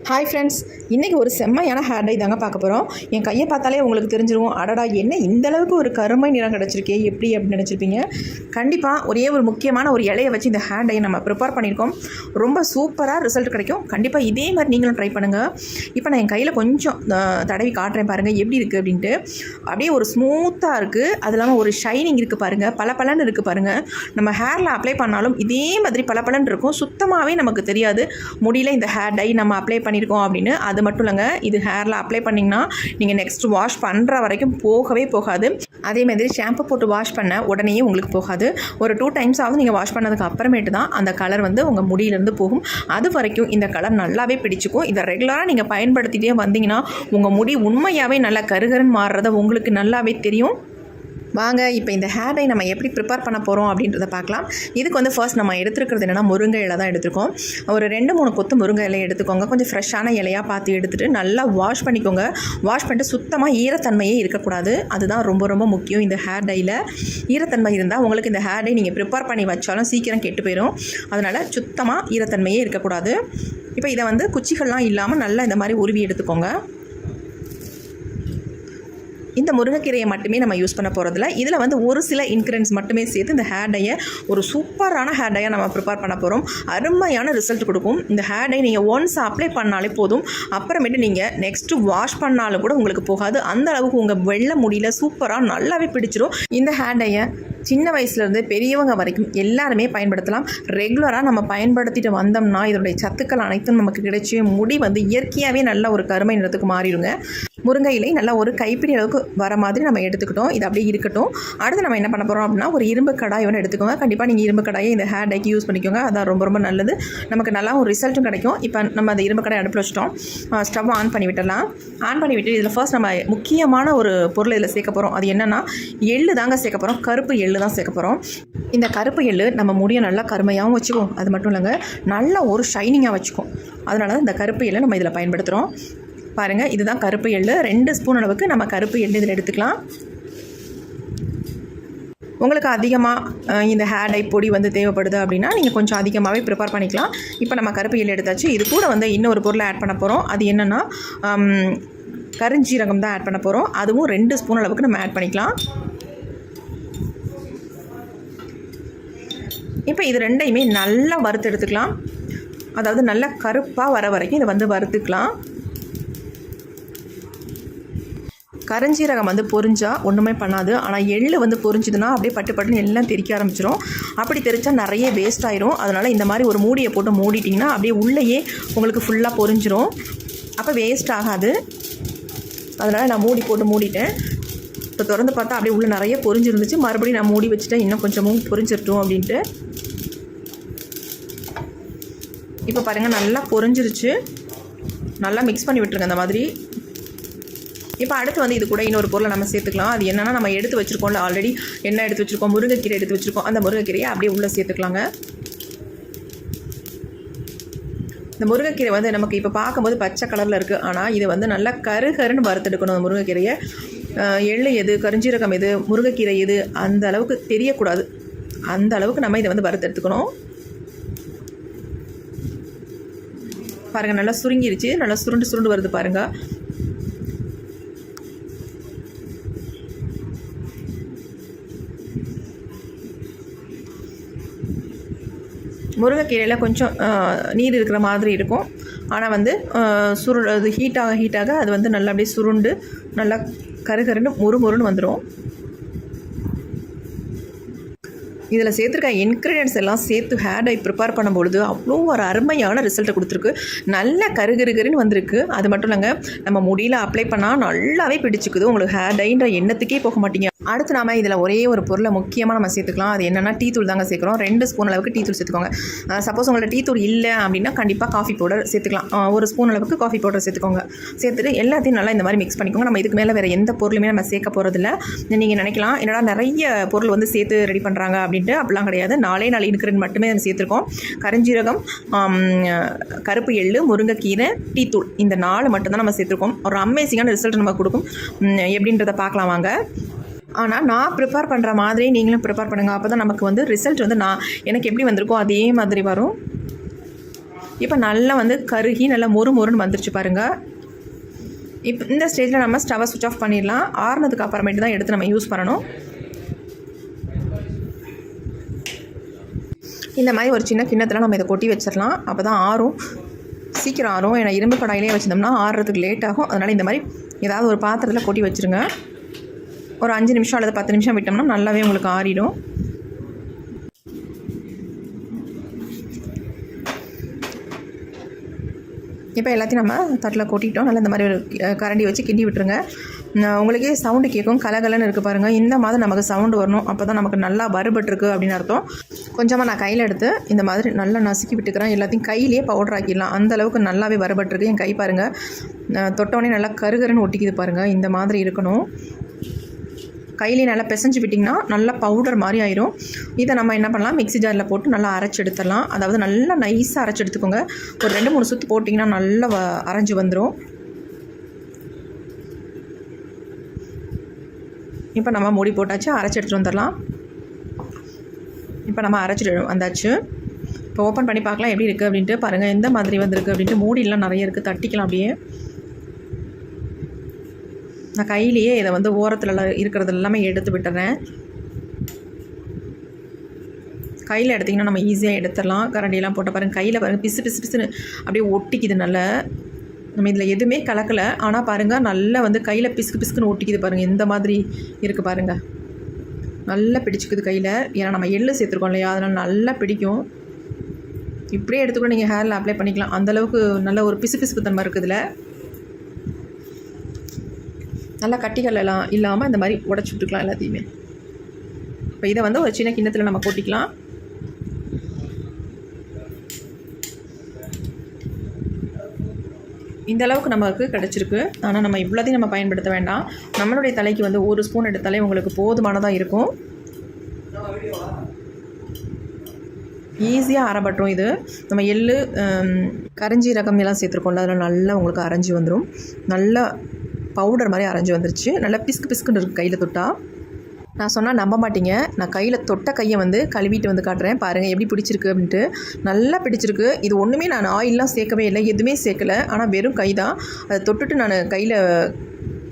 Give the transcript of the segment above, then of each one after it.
Hi friends, இன்றைக்கி ஒரு செம்மையான ஹேர் டை தாங்க பார்க்க போகிறோம். என் கையை பார்த்தாலே உங்களுக்கு தெரிஞ்சிடும், அடடா என்ன இந்தளவுக்கு ஒரு கருமை நிறம் கிடச்சிருக்கே எப்படி அப்படின்னு நினச்சிருப்பீங்க. கண்டிப்பாக ஒரே ஒரு முக்கியமான ஒரு இலையை வச்சு இந்த ஹேர் டை நம்ம ப்ரிப்பேர் பண்ணியிருக்கோம். ரொம்ப சூப்பராக ரிசல்ட் கிடைக்கும். கண்டிப்பாக இதே மாதிரி நீங்களும் ட்ரை பண்ணுங்கள். இப்போ நான் என் கையில் கொஞ்சம் தடவி காட்டுறேன் பாருங்கள் எப்படி இருக்குது அப்படின்ட்டு. அப்படியே ஒரு ஸ்மூத்தாக இருக்குது, அது இல்லாமல் ஒரு ஷைனிங் இருக்குது பாருங்கள், பளபளன்னு இருக்குது பாருங்கள். நம்ம ஹேரில் அப்ளை பண்ணாலும் இதே மாதிரி பளபளன்னு இருக்கும், சுத்தமாகவே நமக்கு தெரியாது முடியல இந்த ஹேர் டை நம்ம அப்ளை பண்ணியிருக்கோம் அப்படின்னு. அது மட்டும் இல்லைங்க, இது ஹேரில் அப்ளை பண்ணிங்கன்னா நீங்கள் நெக்ஸ்ட் வாஷ் பண்ணுற வரைக்கும் போகவே போகாது. அதேமாதிரி ஷாம்பு போட்டு வாஷ் பண்ண உடனே உங்களுக்கு போகாது. ஒரு 2 times ஆகுது நீங்கள் வாஷ் பண்ணதுக்கு அப்புறமேட்டு தான் அந்த கலர் வந்து உங்கள் முடியிலேருந்து போகும். அது வரைக்கும் இந்த கலர் நல்லாவே பிடிச்சிக்கும். இதை ரெகுலராக நீங்கள் பயன்படுத்திகிட்டே வந்தீங்கன்னா உங்கள் முடி உண்மையாகவே நல்லா கருகருன்னு மாறுறத உங்களுக்கு நல்லாவே தெரியும். வாங்க இப்போ இந்த ஹேர் டை நம்ம எப்படி ப்ரிப்பேர் பண்ண போகிறோம் அப்படின்றத பார்க்கலாம். இதுக்கு வந்து ஃபர்ஸ்ட் நம்ம எடுத்துருக்கிறது என்னென்னா முருங்கை இலை தான் எடுத்துருக்கோம். ஒரு 2-3 கொத்து முருங்கை இலையை எடுத்துக்கோங்க. கொஞ்சம் ஃப்ரெஷ்ஷான இலையாக பார்த்து எடுத்துகிட்டு நல்லா வாஷ் பண்ணிக்கோங்க. வாஷ் பண்ணிட்டு சுத்தமாக ஈரத்தன்மையே இருக்கக்கூடாது. அதுதான் ரொம்ப ரொம்ப முக்கியம். இந்த ஹேர் டையில் ஈரத்தன்மை இருந்தால் உங்களுக்கு இந்த ஹேர் டை நீங்கள் ப்ரிப்பேர் பண்ணி வச்சாலும் சீக்கிரம் கெட்டு போயிடும். அதனால் சுத்தமாக ஈரத்தன்மையே இருக்கக்கூடாது. இப்போ இதை வந்து குச்சிகள்லாம் இல்லாமல் நல்லா இந்த மாதிரி உருவி எடுத்துக்கோங்க. இந்த முருங்கைக்கீரையை மட்டுமே நம்ம யூஸ் பண்ண போகிறதில்ல. இதில் வந்து ஒரு சில இன்க்ரீடியன்ஸ் மட்டுமே சேர்த்து இந்த ஹேர் டையை ஒரு சூப்பரான ஹேர் டையை நம்ம ப்ரிப்பேர் பண்ண போகிறோம். அருமையான ரிசல்ட் கொடுக்கும். இந்த ஹேர் டை நீங்கள் ஒன்ஸ் அப்ளை பண்ணாலே போதும், அப்புறமேட்டு நீங்கள் நெக்ஸ்ட்டு வாஷ் பண்ணாலும் கூட உங்களுக்கு போகாது. அந்த அளவுக்கு உங்கள் வெள்ளை முடியல சூப்பராக நல்லாவே பிடிச்சிரும். இந்த ஹேர் டையை சின்ன வயசுலேருந்து பெரியவங்க வரைக்கும் எல்லாருமே பயன்படுத்தலாம். ரெகுலராக நம்ம பயன்படுத்திட்டு வந்தோம்னா இதனுடைய சத்துக்கள் அனைத்தும் நமக்கு கிடைச்சி முடி வந்து இயற்கையாகவே நல்ல ஒரு கருமை நிறத்துக்கு மாறிடுங்க. முருங்கை இலை நல்லா ஒரு கைப்பிடி அளவுக்கு வர மாதிரி நம்ம எடுத்துக்கிட்டோம். இது அப்படியே இருக்கட்டும். அடுத்து நம்ம என்ன பண்ண போகிறோம் அப்படின்னா, ஒரு இரும்பு கடாய் ஒன்று எடுத்துக்கோங்க. கண்டிப்பாக நீங்கள் இரும்பு கடாயை இந்த ஹேர் டைக்கு யூஸ் பண்ணிக்கோங்க. அதான் ரொம்ப ரொம்ப நல்லது. நமக்கு நல்லா ஒரு ரிசல்ட்டும் கிடைக்கும். இப்போ நம்ம அந்த இரும்பு கடாய் அடுப்பில் வச்சிட்டோம். ஸ்டவ் ஆன் பண்ணி விட்டுடலாம். ஆன் பண்ணி விட்டு இதில் ஃபர்ஸ்ட் நம்ம முக்கியமான ஒரு பொருள் இதில் சேர்க்க போகிறோம். அது என்னென்னா எள்ளு தாங்க சேர்க்க போகிறோம். கருப்பு எள்ளு தான் சேர்க்க போகிறோம். இந்த கருப்பு எள்ளு நம்ம முடியை நல்லா கருமையாகவும் வச்சுக்கும். அது மட்டும் இல்லைங்க, நல்லா ஒரு ஷைனிங்காக வச்சுக்கும். அதனால தான் இந்த கருப்பு எள்ளு நம்ம இதில் பயன்படுத்துகிறோம். பாருங்கள், இதுதான் கருப்பு எள்ளு. 2 ஸ்பூன் அளவுக்கு நம்ம கருப்பு எள்ளு இதில் எடுத்துக்கலாம். உங்களுக்கு அதிகமாக இந்த ஹேர் டை பொடி வந்து தேவைப்படுது அப்படின்னா நீங்கள் கொஞ்சம் அதிகமாகவே ப்ரிப்பேர் பண்ணிக்கலாம். இப்போ நம்ம கருப்பு எள்ளு எடுத்தாச்சு. இது கூட வந்து இன்னொரு பொருளை ஆட் பண்ண போகிறோம். அது என்னென்னா கருஞ்சீரகம் தான் ஆட் பண்ண போகிறோம். அதுவும் 2 ஸ்பூன் அளவுக்கு நம்ம ஆட் பண்ணிக்கலாம். இப்போ இது ரெண்டையுமே நல்லா வறுத்து எடுத்துக்கலாம். அதாவது நல்லா கருப்பாக வர வரைக்கும் இதை வந்து வறுத்துக்கலாம். கருஞ்சீரகம் வந்து பொரிஞ்சால் ஒன்றுமே பண்ணாது. ஆனால் எள்ளு வந்து பொரிஞ்சுதுன்னா அப்படியே பட்டு பட்டுன்னு எல்லாம் தெறிக்க ஆரம்பிச்சிடும். அப்படி தெரிச்சா நிறைய வேஸ்ட் ஆயிரும். அதனால் இந்த மாதிரி ஒரு மூடியை போட்டு மூடிட்டிங்கன்னா அப்படியே உள்ளேயே உங்களுக்கு ஃபுல்லாக பொரிஞ்சிரும். அப்போ வேஸ்ட் ஆகாது. அதனால் நான் மூடி போட்டு மூடிட்டேன். இப்போ திறந்து பார்த்தா அப்படியே உள்ளே நிறைய பொரிஞ்சிருந்துச்சு. மறுபடியும் நான் மூடி வச்சுட்டேன், இன்னும் கொஞ்சமும் பொரிஞ்சிடட்டும் அப்படின்ட்டு. இப்போ பாருங்கள், நல்லா பொரிஞ்சிருச்சு. நல்லா மிக்ஸ் பண்ணி விட்டுருங்க அந்த மாதிரி. இப்போ அடுத்து வந்து இது கூட இன்னொரு பொருளை நம்ம சேர்த்துக்கலாம். அது என்னென்னா, நம்ம எடுத்து வச்சுருக்கோம்ல, ஆல்ரெடி என்ன எடுத்து வச்சுருக்கோம், முருங்கைக்கீரை எடுத்து வச்சுருக்கோம். அந்த முருங்கைக்கீரையை அப்படியே உள்ளே சேர்த்துக்கலாங்க. இந்த முருங்கைக்கீரை வந்து நமக்கு இப்போ பார்க்கும்போது பச்சை கலரில் இருக்குது. ஆனால் இது வந்து நல்லா கருகருன்னு வறுத்தெடுக்கணும். அந்த முருங்கைக்கீரையை எள்ளு எது, கருஞ்சீரகம் எது, முருங்கைக்கீரை எது அந்த அளவுக்கு தெரியக்கூடாது. அந்த அளவுக்கு நம்ம இதை வந்து வறுத்தெடுத்துக்கணும். பாருங்கள், நல்லா சுருங்கிருச்சு. நல்லா சுருண்டு சுருண்டு வருது பாருங்கள். முருங்கைக்கீரையில் கொஞ்சம் நீர் இருக்கிற மாதிரி இருக்கும். ஆனால் வந்து அது ஹீட்டாக அது வந்து நல்லா அப்படியே சுருண்டு நல்லா கருகருன்னு முறுமுறுன்னு வந்துடும். இதில் சேர்த்துருக்க இன்க்ரீடியன்ஸ் எல்லாம் சேர்த்து ஹேர் டை ப்ரிப்பேர் பண்ணும்பொழுது அவ்வளோ ஒரு அருமையான ரிசல்ட்டை கொடுத்துருக்கு. நல்ல கருகருன்னு வந்திருக்கு. அது மட்டும் இல்லைங்க, நம்ம முடியில் அப்ளை பண்ணால் நல்லாவே பிடிச்சிக்குது. உங்களுக்கு ஹேர் டைன்ற எண்ணத்துக்கே போக மாட்டீங்க. அடுத்து நாம் இதில் ஒரே ஒரு பொருளை முக்கியமாக நம்ம சேர்த்துக்கலாம். அது என்னென்னா டீ தூள் தாங்க சேர்க்குறோம். 2 ஸ்பூன் அளவுக்கு டீ தூள் சேர்த்துக்கோங்க. சப்போஸ் உங்கள்ட்ட டீ தூள் இல்லை அப்படின்னா கண்டிப்பாக காஃபி பவுடர் சேர்த்துக்கலாம். 1 ஸ்பூன் அளவுக்கு காஃபி பவுடர் சேர்த்துக்கோங்க. சேர்த்துட்டு எல்லாத்தையும் நல்லா இந்த மாதிரி மிக்ஸ் பண்ணிக்கோங்க. நம்ம இதுக்கு மேலே வேறு எந்த பொருளுமே நம்ம சேர்க்க போகிறதில்ல. நீங்கள் நினைக்கலாம் என்னடா நிறைய பொருள் வந்து சேர்த்து ரெடி பண்ணுறாங்க அப்படின்ட்டு. அப்படிலாம் கிடையாது. 4 இன்க்ரீடியன்ட் மட்டுமே நம்ம சேர்த்துருக்கோம். கருஞ்சீரகம், கருப்பு எள்ளு, முருங்கைக்கீரை, டீ தூள், இந்த 4 மட்டும்தான் நம்ம சேர்த்துருக்கோம். ஒரு அமேசிங்கான ரிசல்ட் நம்ம கொடுக்கும். எப்படின்றத பார்க்கலாம் வாங்க. ஆனால் நான் ப்ரிப்பேர் பண்ணுற மாதிரி நீங்களும் ப்ரிப்பேர் பண்ணுங்கள். அப்போ தான் நமக்கு வந்து ரிசல்ட் வந்து எனக்கு எப்படி வந்திருக்கோ அதே மாதிரி வரும். இப்போ நல்லா வந்து கருகி நல்லா மொறுன்னு வந்துருச்சு பாருங்கள். இப்போ இந்த ஸ்டேஜில் நம்ம ஸ்டவ்வை சுவிட்ச் ஆஃப் பண்ணிடலாம். ஆறுனதுக்கு அப்புறமேட்டு தான் எடுத்து நம்ம யூஸ் பண்ணணும். இந்த மாதிரி ஒரு சின்ன கிண்ணத்தில் நம்ம இதை கொட்டி வச்சிடலாம். அப்போ தான் ஆறும், சீக்கிரம் ஆறும். ஏன்னா இரும்பு கடாயிலே வச்சுருந்தோம்னா ஆறுறதுக்கு லேட் ஆகும். அதனால் இந்த மாதிரி ஏதாவது ஒரு பாத்திரத்தில் கொட்டி வச்சுருங்க. ஒரு 5 நிமிஷம் அல்லது 10 நிமிஷம் விட்டோம்னா நல்லாவே உங்களுக்கு ஆறிடும். இப்போ எல்லாத்தையும் நம்ம தட்டில் கொட்டிட்டோம். நல்லா இந்த மாதிரி ஒரு கரண்டி வச்சு கிண்டி விட்டுருங்க. உங்களுக்கே சவுண்டு கேட்கும், கலகலன்னு இருக்குது பாருங்கள். இந்த மாதிரி நமக்கு சவுண்டு வரணும். அப்போ தான் நமக்கு நல்லா வறுபட்டுருக்கு அப்படின்னு அர்த்தம். கொஞ்சமாக நான் கையில் எடுத்து இந்த மாதிரி நல்லா நசுக்கி விட்டுக்கிறேன். எல்லாத்தையும் கையிலேயே பவுடர் ஆக்கிடலாம். அந்தளவுக்கு நல்லாவே வறுபட்டுருக்கு. என் கை பாருங்கள், தொட்டோடனே நல்லா கருகருன்னு ஒட்டிக்குது பாருங்கள். இந்த மாதிரி இருக்கணும். கையிலே நல்லா பிசைஞ்சு விட்டிங்கன்னா நல்லா பவுடர் மாதிரி ஆயிரும். இதை நம்ம என்ன பண்ணலாம், மிக்ஸி ஜாரில் போட்டு நல்லா அரைச்சி எடுத்துடலாம். அதாவது நல்லா நைஸாக அரைச்சி எடுத்துக்கோங்க. ஒரு 2-3 சுற்று போட்டிங்கன்னா நல்லா அரைஞ்சி வந்துடும். இப்போ நம்ம மூடி போட்டாச்சு, அரைச்சி எடுத்துகிட்டு வந்துடலாம். இப்போ நம்ம அரைச்சிட்டு வந்தாச்சு. இப்போ ஓப்பன் பண்ணி பார்க்கலாம் எப்படி இருக்குது அப்படின்ட்டு. பாருங்கள் எந்த மாதிரி வந்திருக்கு அப்படின்ட்டு. மூடிலாம் நிறைய இருக்குது, தட்டிக்கலாம் அப்படியே. நான் கையிலேயே இதை வந்து ஓரத்தில் இருக்கிறது எல்லாமே எடுத்து விட்டுறேன். கையில் எடுத்திங்கன்னா நம்ம ஈஸியாக எடுத்துடலாம். கரண்டியெல்லாம் போட்ட பாருங்கள், கையில் பாருங்கள் பிசு பிசு பிசுன்னு அப்படியே ஒட்டிக்குது. நல்லா நம்ம இதில் எதுவுமே கலக்கலை, ஆனால் பாருங்கள் நல்லா வந்து கையில் பிசுக்கு பிசுக்குன்னு ஒட்டிக்குது பாருங்கள். இந்த மாதிரி இருக்குது பாருங்கள், நல்லா பிடிச்சிக்குது கையில். ஏன்னா நம்ம எள்ளு சேர்த்துருக்கோம் இல்லையா, அதனால் நல்லா பிடிக்கும். இப்படியே எடுத்துக்கூட நீங்கள் ஹேரில் அப்ளை பண்ணிக்கலாம். அந்தளவுக்கு நல்ல ஒரு பிசு பிசுப்பு தன்மை இருக்குதுல. நல்லா கட்டிகள் எல்லாம் இல்லாமல் இந்த மாதிரி உடச்சி விட்டுக்கலாம் எல்லாத்தையுமே. இப்போ இதை வந்து ஒரு சின்ன கிண்ணத்தில் நம்ம கொட்டிக்கலாம். இந்த அளவுக்கு நமக்கு கிடச்சிருக்கு. ஆனால் நம்ம இவ்வளோதையும் நம்ம பயன்படுத்த வேண்டாம். நம்மளுடைய தலைக்கு வந்து 1 ஸ்பூன் எடுத்தாலே உங்களுக்கு போதுமானதாக இருக்கும். ஈஸியாக அரைபட்டுரும். இது நம்ம எள்ளு, கரிஞ்சீரகம் எல்லாம் சேர்த்துருக்கோம்ல, அதில் நல்லா உங்களுக்கு அரைஞ்சி வந்துடும். நல்லா பவுடர் மாதிரி அரைஞ்சி வந்துருச்சு. நல்லா பிஸ்கு பிஸ்குன்னு இருக்குது கையில் தொட்டால். நான் சொன்னால் நம்ப மாட்டீங்க. நான் கையில் தொட்ட கையை வந்து கழுவிட்டு வந்து காட்டுறேன். பாருங்கள் எப்படி பிடிச்சிருக்கு அப்படின்ட்டு. நல்லா பிடிச்சிருக்கு. இது ஒன்றுமே நான் ஆயிலெலாம் சேர்க்கவே இல்லை, எதுவுமே சேர்க்கலை. ஆனால் வெறும் கை தான். அதை தொட்டுட்டு நான் கையில்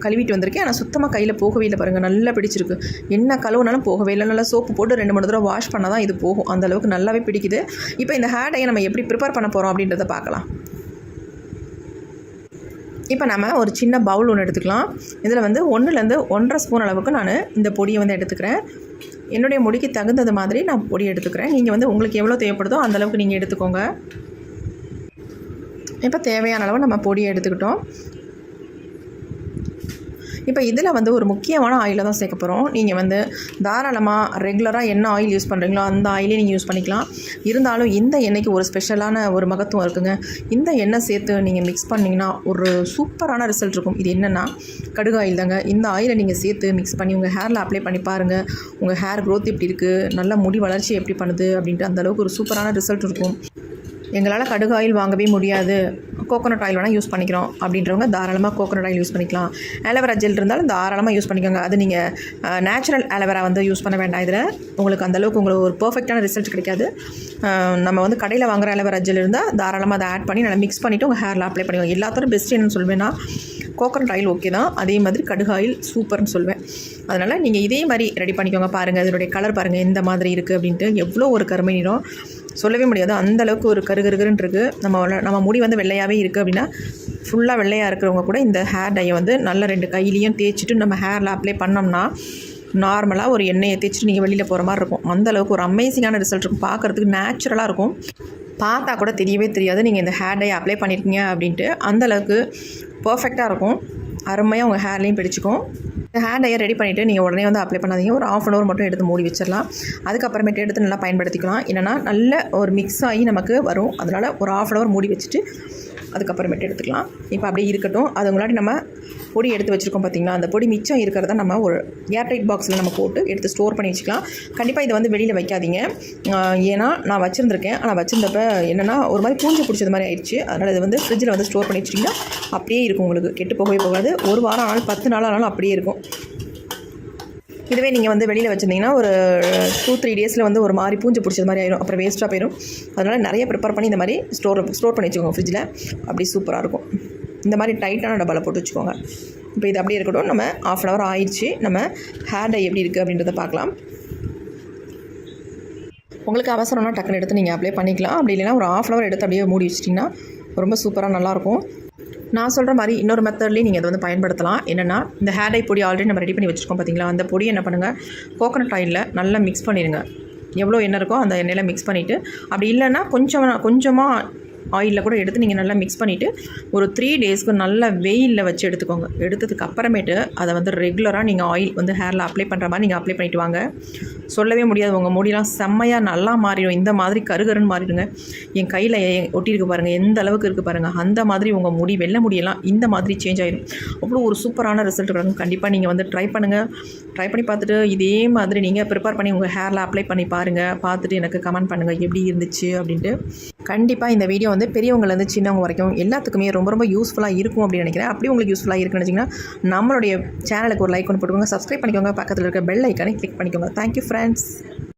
கழுவிட்டு வந்திருக்கேன். ஆனால் சுத்தமாக கையில் போகவே இல்லை பாருங்கள். நல்லா பிடிச்சிருக்கு. என்ன கழுவுனாலும் போகவே இல்லை. நல்லா சோப்பு போட்டு 2-3 தடவை வாஷ் பண்ணால் தான் இது போகும். அந்தளவுக்கு நல்லாவே பிடிக்குது. இப்போ இந்த ஹேர் டையை நம்ம எப்படி ப்ரிப்பேர் பண்ண போகிறோம் அப்படின்றத பார்க்கலாம். இப்போ நம்ம ஒரு சின்ன பவுல் ஒன்று எடுத்துக்கலாம். இதில் வந்து 1-1 1/2 ஸ்பூன் அளவுக்கு நான் இந்த பொடியை வந்து எடுத்துக்கிறேன். என்னுடைய முடிக்கு தகுந்தது மாதிரி நான் பொடி எடுத்துக்கிறேன். நீங்கள் வந்து உங்களுக்கு எவ்வளோ தேவைப்படுதோ அந்தளவுக்கு நீங்கள் எடுத்துக்கோங்க. இப்போ தேவையான அளவு நம்ம பொடியை எடுத்துக்கிட்டோம். இப்போ இதில் வந்து ஒரு முக்கியமான ஆயிலை தான் சேர்க்க போகிறோம். நீங்கள் வந்து தாராளமாக ரெகுலராக என்ன ஆயில் யூஸ் பண்ணுறீங்களோ அந்த ஆயிலே நீங்கள் யூஸ் பண்ணிக்கலாம். இருந்தாலும் இந்த எண்ணெய்க்கு ஒரு ஸ்பெஷலான ஒரு மகத்துவம் இருக்குங்க. இந்த எண்ணெய் சேர்த்து நீங்கள் மிக்ஸ் பண்ணிங்கன்னா ஒரு சூப்பரான ரிசல்ட் இருக்கும். இது என்னென்னா கடுகு ஆயில் தாங்க. இந்த ஆயிலை நீங்கள் சேர்த்து மிக்ஸ் பண்ணி உங்கள் ஹேரில் அப்ளை பண்ணி பாருங்கள். உங்கள் ஹேர் க்ரோத் எப்படி இருக்குது, நல்ல முடி வளர்ச்சி எப்படி பண்ணுது அப்படின்ட்டு அந்தளவுக்கு ஒரு சூப்பரான ரிசல்ட் இருக்கும். எங்களால் கடுகு ஆயில் வாங்கவே முடியாது, கோகோனட் ஆயில் வேணால் யூஸ் பண்ணிக்கிறோம் அப்படின்றவங்க தாராளமாக கோகோனட் ஆயில் யூஸ் பண்ணிக்கலாம். ஆலோவேரா ஜெல் இருந்தாலும் தாராளமாக யூஸ் பண்ணிக்கோங்க. அது நீங்கள் நேச்சுரல் ஆலோவேரா வந்து யூஸ் பண்ண வேண்டாம். இதில் உங்களுக்கு அந்தளவுக்கு உங்களுக்கு ஒரு பர்ஃபெக்டான ரிசல்ட் கிடைக்காது. நம்ம வந்து கடையில் வாங்குகிற ஆலோவேரா ஜெல் இருந்தால் தாராளமாக அதை ஆட் பண்ணி நல்லா மிக்ஸ் பண்ணிவிட்டு உங்கள் ஹேரில் அப்ளை பண்ணிக்கோங்க. எல்லாத்தோட பெஸ்ட் என்னன்னு சொல்வேன்னா கோகோனட் ஆயில் ஓகே தான், அதே மாதிரி கடுகு ஆயில் சூப்பர்னு சொல்வேன். அதனால் நீங்கள் இதே மாதிரி ரெடி பண்ணிக்கோங்க. பாருங்கள் இதனுடைய கலர் பாருங்கள் எந்த மாதிரி இருக்குது அப்படின்ட்டு. எவ்வளோ ஒரு கருமை நிறம் சொல்லவே முடியாது. அந்தளவுக்கு ஒரு கருகருன்னு இருக்குது. நம்ம முடி வந்து வெள்ளையாகவே இருக்குது அப்படின்னா ஃபுல்லாக வெள்ளையாக இருக்கிறவங்க கூட இந்த ஹேர் டையை வந்து நல்ல 2 கையிலையும் தேய்ச்சிட்டு நம்ம ஹேரில் அப்ளை பண்ணோம்னா நார்மலாக ஒரு எண்ணெயை தேய்ச்சிட்டு நீங்கள் வெளியில் போகிற மாதிரி இருக்கும். அந்தளவுக்கு ஒரு அமேசிங்கான ரிசல்ட் இருக்கும். பார்க்குறதுக்கு நேச்சுரலாக இருக்கும். பார்த்தா கூட தெரியவே தெரியாது நீங்கள் இந்த ஹேர் டை அப்ளை பண்ணியிருக்கீங்க அப்படின்ட்டு. அந்தளவுக்கு பர்ஃபெக்டாக இருக்கும். அருமையாக உங்கள் ஹேர்லேயும் பிடிச்சிக்கும். இந்த ஹேர் டையை ரெடி பண்ணிவிட்டு நீங்கள் உடனே வந்து அப்ளை பண்ணாதீங்க. ஒரு 1/2 hour மட்டும் எடுத்து மூடி வச்சிடலாம். அதுக்கப்புறமேட்டு எடுத்து நல்லா பயன்படுத்திக்கலாம். இல்லைனா நல்ல ஒரு மிக்ஸ் ஆகி நமக்கு வரும். அதனால் ஒரு 1/2 hour மூடி வச்சுட்டு அதுக்கப்புறமேட்டு எடுத்துக்கலாம். இப்போ அப்படியே இருக்கட்டும். அது முன்னாடி நம்ம பொடி எடுத்து வச்சுருக்கோம் பார்த்திங்களா, அந்த பொடி மிச்சம் இருக்கிறத நம்ம ஒரு ஏர்டைட் பாக்ஸில் நம்ம போட்டு எடுத்து ஸ்டோர் பண்ணி வச்சுக்கலாம். கண்டிப்பாக இதை வந்து வெளியில் வைக்காதீங்க. ஏன்னா நான் வச்சுருந்துருக்கேன். ஆனால் வச்சுருந்தப்ப என்னென்னா ஒரு மாதிரி பூஞ்சை பிடிச்சது மாதிரி ஆயிடுச்சு. அதனால் இது வந்து ஃப்ரிட்ஜில் வந்து ஸ்டோர் பண்ணி வச்சிட்டிங்கன்னா அப்படியே இருக்கும். உங்களுக்கு கெட்டு போகவே போகாது. 1 வாரம் ஆனாலும் 10 நாள் ஆனாலும் அப்படியே இருக்கும். இதுவே நீங்கள் வந்து வெளியில் வச்சுருந்தீங்கன்னா ஒரு 2-3 டேஸில் வந்து ஒரு மாதிரி பூஞ்சை பிடிச்சது மாதிரி ஆயிடும், அப்புறம் வேஸ்ட்டாக போயிடும். அதனால் நிறைய ப்ரிப்பேர் பண்ணி இந்த மாதிரி ஸ்டோர் பண்ணி வச்சுக்கோங்க ஃப்ரிட்ஜில். அப்படி சூப்பராக இருக்கும். இந்த மாதிரி டைட்டான டப்பாவில் போட்டு வச்சுக்கோங்க. இப்போ இது அப்படியே இருக்கட்டும். நம்ம 1/2 hour ஆயிடுச்சு. நம்ம ஹேர் டை எப்படி இருக்குது அப்படின்றத பார்க்கலாம். உங்களுக்கு அவசரம்னா டக்குன்னு எடுத்து நீங்கள் அப்ளை பண்ணிக்கலாம். அப்படி இல்லைனா ஒரு 1/2 hour எடுத்து அப்படியே மூடி வச்சிட்டிங்கன்னா ரொம்ப சூப்பராக நல்லாயிருக்கும். நான் சொல்கிற மாதிரி இன்னொரு மெத்தட்லேயும் நீங்கள் அதை வந்து பயன்படுத்தலாம். என்னென்னா, இந்த ஹேர் டை பொடி ஆல்ரெடி நம்ம ரெடி பண்ணி வச்சுருக்கோம் பார்த்தீங்களா, அந்த பொடியை என்ன பண்ணுங்கள், கோகோனட் ஆயிலில் நல்லா மிக்ஸ் பண்ணிடுங்க. எவ்வளோ எண்ணெய் இருக்கோ அந்த எண்ணெயில் மிக்ஸ் பண்ணிவிட்டு, அப்படி இல்லைன்னா கொஞ்சமாக ஆயிலில் கூட எடுத்து நீங்கள் நல்லா மிக்ஸ் பண்ணிவிட்டு ஒரு 3 டேஸ்க்கு நல்லா வெயிலில் வச்சு எடுத்துக்கோங்க. எடுத்ததுக்கு அப்புறமேட்டு அதை வந்து ரெகுலராக நீங்கள் ஆயில் வந்து ஹேரில் அப்ளை பண்ணுற மாதிரி நீங்கள் அப்ளை பண்ணிவிட்டு வாங்க. சொல்லவே முடியாது, உங்கள் முடியெலாம் செம்மையாக நல்லா மாறிடும். இந்த மாதிரி கருகருன்னு மாறிடுங்க. என் கையில் ஒட்டியிருக்கு பாருங்கள், எந்த அளவுக்கு இருக்குது பாருங்கள். அந்த மாதிரி உங்கள் முடி வெள்ளை முடியெல்லாம் இந்த மாதிரி சேஞ்ச் ஆகிடும். அவ்வளோ ஒரு சூப்பரான ரிசல்ட் இருக்கும். கண்டிப்பாக நீங்கள் வந்து ட்ரை பண்ணுங்கள். ட்ரை பண்ணி பார்த்துட்டு இதே மாதிரி நீங்கள் ப்ரிப்பேர் பண்ணி உங்கள் ஹேரில் அப்ளை பண்ணி பாருங்கள். பார்த்துட்டு எனக்கு கமெண்ட் பண்ணுங்கள் எப்படி இருந்துச்சு அப்படின்ட்டு. கண்டிப்பாக இந்த வீடியோ வந்து பெரியவங்கலேருந்து சின்னவங்க வரைக்கும் எல்லாத்துக்குமே ரொம்ப ரொம்ப யூஸ்ஃபுல்லாக இருக்கும் அப்படின்னு நினைக்கிறேன். அப்படி உங்களுக்கு யூஸ்ஃபுல்லாக இருக்குன்னு நினச்சிங்கன்னா நம்மளுடைய சேனலுக்கு ஒரு லைக் ஒன்று போட்டுக்கோங்க, சப்ஸ்கிரைப் பண்ணிக்கோங்க, பக்கத்தில் இருக்க பெல் ஐக்கானை கிளிக் பண்ணிக்கோங்க. Thank you friends.